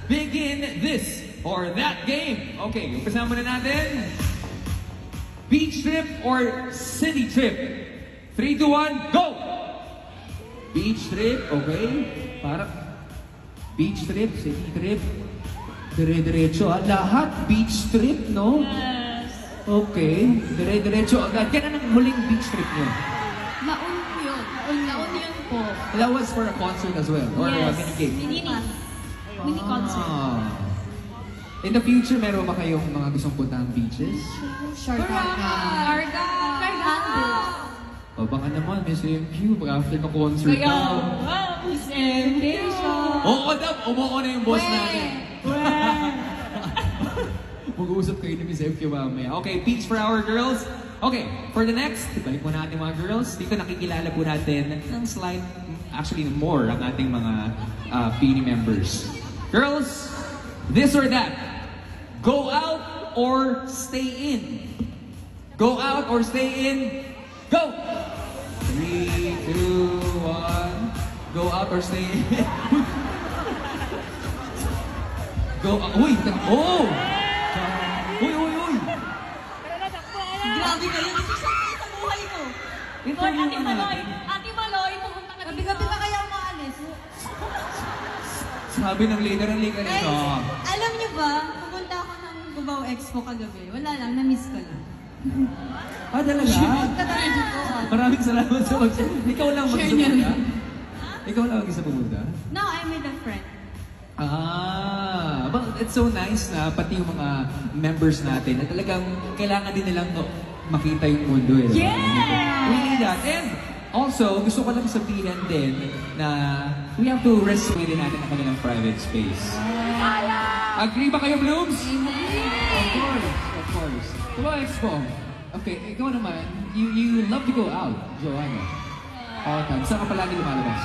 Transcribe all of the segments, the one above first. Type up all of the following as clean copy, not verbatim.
begin this or that game. Okay, umpisa muna natin. Beach trip or city trip? 3, 2, 1, go! Beach trip, okay. Para beach trip, city trip. Dire-diretso. Lahat beach trip, no? Yes. Okay. Dire-diretso agad. Kailan ang huling beach trip niyo? Naun yun. Naun yun po. That was for a concert as well? Or a Yes. mini-gig? Mini concert. In the future, meron ba kayong mga gustong puntang beaches? Carga. O baka naman, Miss MQ, after ng concert Kaya, daw. Miss MQ. Oo daw, umuo na yung boss natin. Mag-uusap kayo ni Miss MQ mamaya. Okay, beach for our girls. Okay, for the next, balik mo natin mga girls. Dito nakikilala po natin ng slight, actually more ang ating mga PNE members. Girls, this or that. Go out or stay in? Go out or stay in? Go! 3, 2, 1. Go out or stay in? Go out. Uy! Oh! Uy, uy, uy! Grabe kayo. Nagsasabi sa buhay ko. Hoy, Ate Maloy. Ate Maloy, pumunta ka dito. Gabi-gabi ka kaya umaalis. Sabi ng leader ng liga Guys, nito. alam niyo ba, pupunta ako ng Cubao Expo kagabi. Wala lang, na-miss ko lang. Ah, talaga? Pagkatarin ko. Maraming salamat sa mag... Ikaw lang mag-isa pumunta? Ikaw lang mag-isa pumunta? No, I'm with a friend. But it's so nice na pati yung mga members natin na talagang kailangan din nilang makita yung mundo eh. Yes! We need that. And also, gusto ko lang sabihin din na we have to respect din natin ang kanilang private space. Agree ba kayo, Blooms? Of course, of course. Diba, Expo? Okay, ikaw naman, you love to go out, Joanna. All time. Saan ka palagi lumalabas?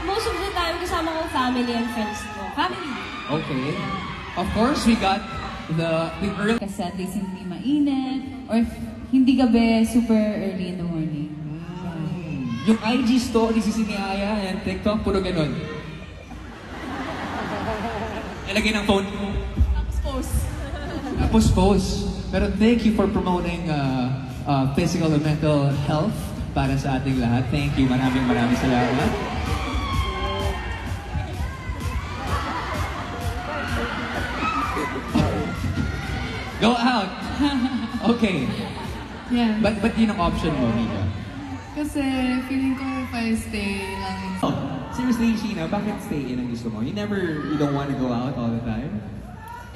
Most of the time, kasama ko family and friends ko. Family. Okay. Of course, we got the early... Kasi at least hindi mainit, or hindi gabi, super early in the morning. Yung IG story si Siniaya and TikTok, puro ganun. Ilagay ng phone mo. Tapos post. Pero thank you for promoting physical and mental health para sa ating lahat. Thank you. Maraming salamat. Go out! Okay. Yeah. But yun ang option mo, Mika? Kasi feeling ko if I stay lang in Oh, seriously, Sheena, bakit stay in ang gusto mo? You don't want to go out all the time?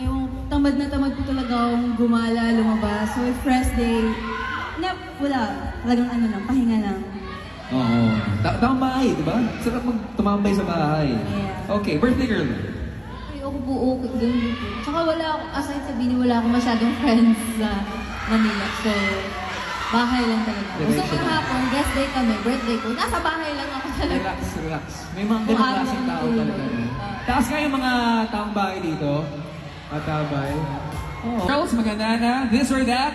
Ewan, tamad na tamad ko talaga akong gumala, lumabas. So, if rest day, wala. Talagang ano lang, pahinga lang. Oo. Tamang bahay, di ba? Sarap tumambay sa bahay. Yeah. Okay, birthday girl. Ayoko po, okay, ganun po. Tsaka wala ako, aside sa Bini, wala akong masyadong friends sa Manila. So, bahay lang talaga. Gusto ko hapon, rest day kami, birthday ko. Nasa bahay lang ako talaga. Relax. May mga ganun Araw klaseng ng tao tulog. talaga. Taas kayo mga taong bahay dito. Matabay. Oh. Girls, maganda na. This or that?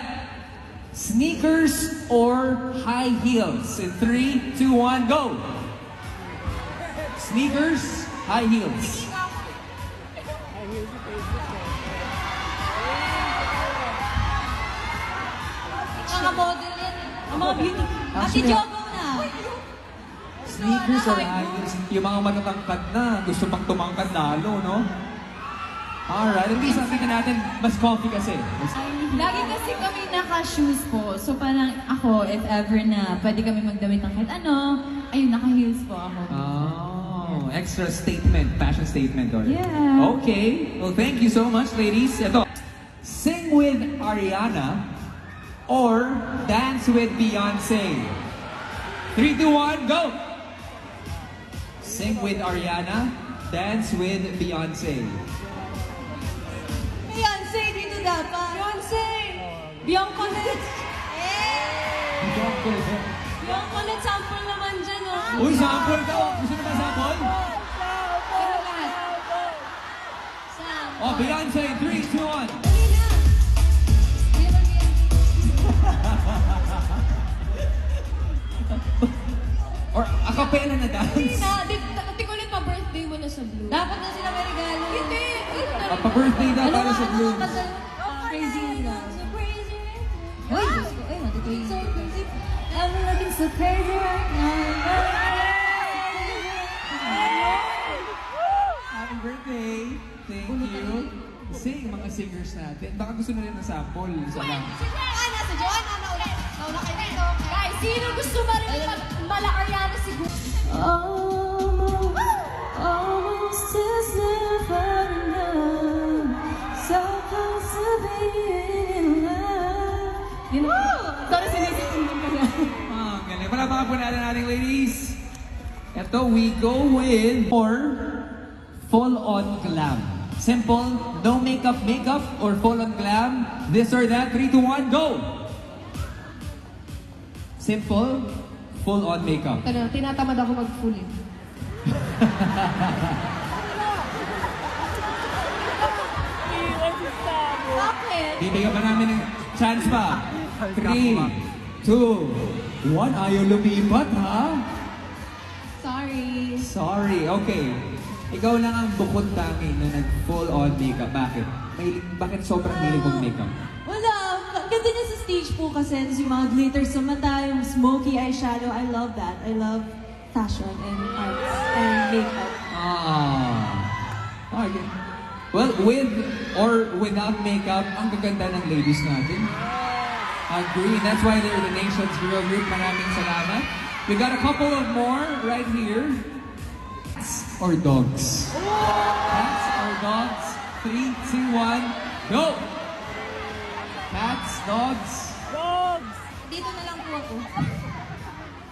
Sneakers or high heels? In 3, 2, 1, go! Sneakers, high heels. Mga model yan. Ang mga beauty. Ate Actually, Jogo na. Sneakers or high heels? Yung mga matatangkad na, gusto pang tumangkad lalo, no? Alright, at least nakita natin, mas comfy kasi. Lagi kasi kami naka-shoes po. So parang ako, if ever na pwede kami magdamit ng kahit ano, ayun, naka-heels po ako. Oh, extra statement, fashion statement. Or... Yeah. Okay, well thank you so much ladies. Ito, sing with Ariana or dance with Beyonce? 3, 2, 1, go! Sing with Ariana, dance with Beyonce. Beyonce, dito dapat. Beyonce! Biancolet. Beyonce. Biancolet, sample naman dyan, oh. Uy, sample daw! Gusto mo ba sample? Oh, Beyonce, 3, 2, 1. Or acapella na dance? Hindi na, di ko ulit pa birthday mo na sa Blue. Dapat na sila may regalo. Hindi, ito na Pa-birthday daw para sa Ano Blooms. nga kanta? Crazy Love. Uy, Diyos ko. Ay, mati crazy. I'm looking so crazy right now. Happy birthday! Thank you. Sing, mga singers natin. Baka gusto na rin ng sample. Isa lang. Joanna, si Joanna, nauna kayo dito. Guys, sino gusto marinig mala Ariana siguro? Almost is never enough. So close to being in love. Sorry, sinisipin din kaya. Ah, galing. Palakpakan po natin ating ladies. Ito, we go with full-on glam. Simple, no makeup, or full-on glam. This or that, 3, 2, 1, go! Simple, full-on makeup. Pero tinatamad ako mag-full eh. Bakit? Bibigyan pa namin ng chance pa. 3, 2, 1. Ayaw lumipat, ha? Sorry. Sorry, okay. Ikaw lang ang bukod tangi na nag-full-on makeup. Bakit? Bakit sobrang hilig mong makeup? Wala. Ganda niya sa stage po kasi. Tapos yung mga glitter sa mata, yung smoky eyeshadow. I love that. I love fashion and arts and makeup. Okay. Well, with or without makeup, ang gaganda ng ladies natin. Agree. That's why they're the nation's girl group. Maraming salamat. We got a couple of more right here. Cats or dogs? Cats or dogs? 3, 2, 1, go! Cats, dogs? Dito na lang po ako.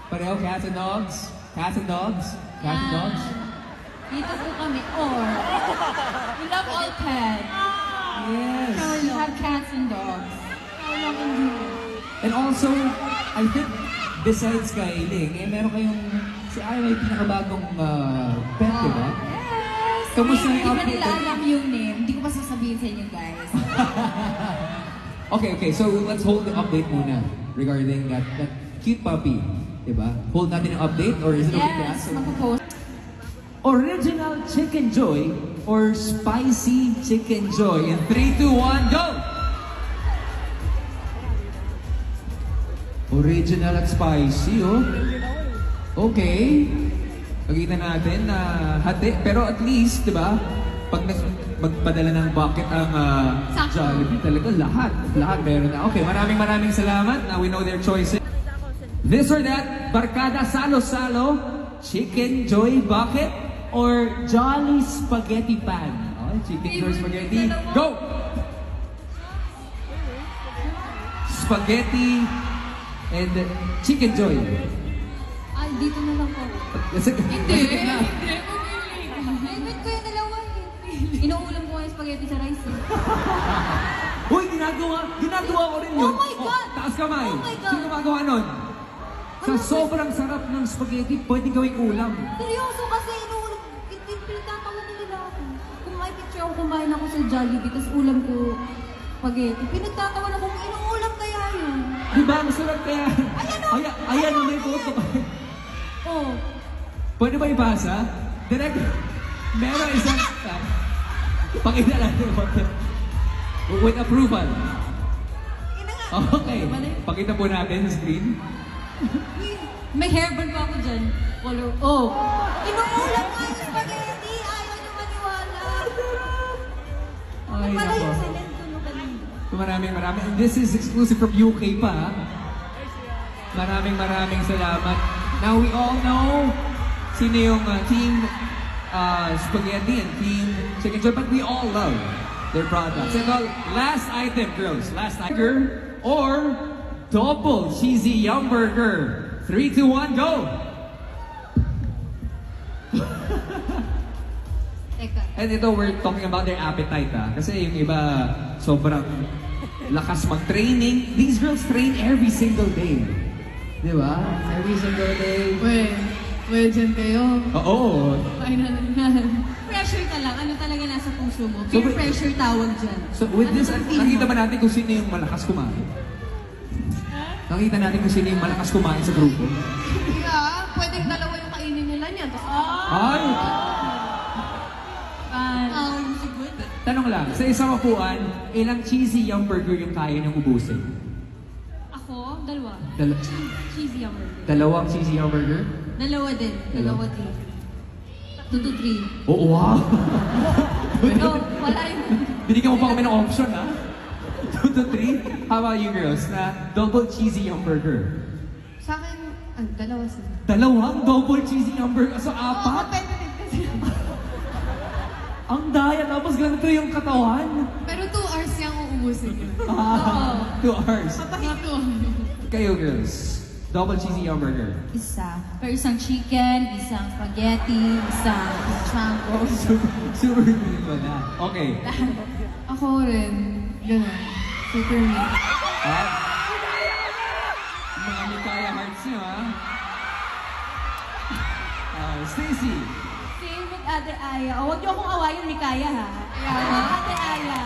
Pareho, cats and dogs? Cats and dogs? Cats and dogs? Dito po kami. Or, We love all pets. Yes. We have cats and dogs. And also, I think, besides kay Ling, meron kayong, si Aya may pinakabagong pet, di ba? Yes! Kamusta Hindi yung ba update? nila alam yung name? Hindi ko pa sasabihin sa inyo, guys. Okay, so let's hold the update muna regarding that cute puppy, di ba? Hold natin yung update or is it okay to Yes, ask? magpo-post. Original Chicken Joy or Spicy Chicken Joy? In 3, 2, 1, go! Original at spicy, oh. Okay. Pagkita natin na hati. Pero at least, di ba? Pag magpadala ng bucket ang Jollibee, talaga lahat. Lahat meron na. Okay, maraming salamat. Now we know their choices. This or that, Barkada Salo-Salo, Chicken Joy Bucket, or Jolly Spaghetti Pan? Oh, Chicken Joy Spaghetti. Go! Spaghetti and Chicken Joy. ay, dito na lang po. Hindi. Favorite ko yung dalawa eh. Inuulam ko nga yung spaghetti sa rice eh. Uy, ginagawa ko rin yun. Oh my God! Taas kamay. Oh my God! Sino gumagawa nun? Sa sobrang sarap ng spaghetti, pwede gawing ulam. Seryoso kasi inuulam. Pinagtatawa nila ako. Kung may picture ako kumain ako sa Jollibee, tapos ulam ko spaghetti. Pinagtatawa na kung inuulam kaya yun. Diba? Masarap kaya. Ayan, may photo ka. Oh. Pwede ba ipasa? Direct. Meron isang... Pakita natin. With approval. Okay. Pakita po natin sa screen. May hairband pa ako dyan. Color. Oh. Inuulam nga yung spaghetti. Ayaw niyo maniwala. Ay, Pala nako. yung silent ko no kanina. Maraming. And this is exclusive from UK pa. Ha? Maraming salamat. Now we all know sino yung team spaghetti and team chicken joy, but we all love their products. And last item, girls. Last item. Or double cheesy yum burger. 3, 2, 1, go! Teka. And ito, we're talking about their appetite, ha? Kasi yung iba, sobrang lakas mag-training. These girls train every single day. Di ba? Every single day. Well, dyan kayo. Oo. Ay na yan. Pressure ka lang. Ano talaga nasa puso mo? So, Peer pressure tawag dyan. So with this, nakita ba natin kung sino yung malakas kumain? Nakita natin kung sino yung malakas kumain sa grupo. Yeah, pwedeng dalawa yung kainin nila niyan. Tapos, Ay! Yung siguro. Tanong tanong lang, sa isang upuan, ilang cheesy yung burger yung kaya niyong ubusin? Ako, dalawa. Cheesy hamburger. Dalawang cheesy yung burger? Dalawa din. Dalawa din. 2 to 3. Oh, wow! No, wala yun. Binigyan mo pa kami ng option, ha? 2 to 3? How about you girls? Na double cheesy yung burger? Sa akin, dalawa sila. Dalawang double cheesy yung burger? So, Oo, apat? pwede din kasi. Ang daya, tapos ganito yung katawan. Pero 2 hours yung uubusin yun. Ah, 2 hours. Papahito. Kayo girls, double cheesy yung burger. Isa. Pero isang chicken, isang spaghetti, isang chango. Super good pala. Okay. Ako rin. Ganun. Super meat. Ha? Mga Mikaya hearts nyo, ha? Stacy. Same with Ate Aya. O, huwag niyo akong awayin ni Kaya, ha? Ate Aya.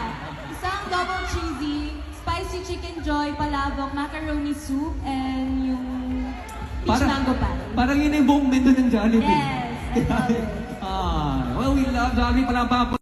Isang double cheesy, spicy chicken joy, palabok, macaroni soup, and yung peach mango pie. Parang yun yung buong menu ng Jollibee. Yes, I love it. Well, we love Jollibee. Palabok.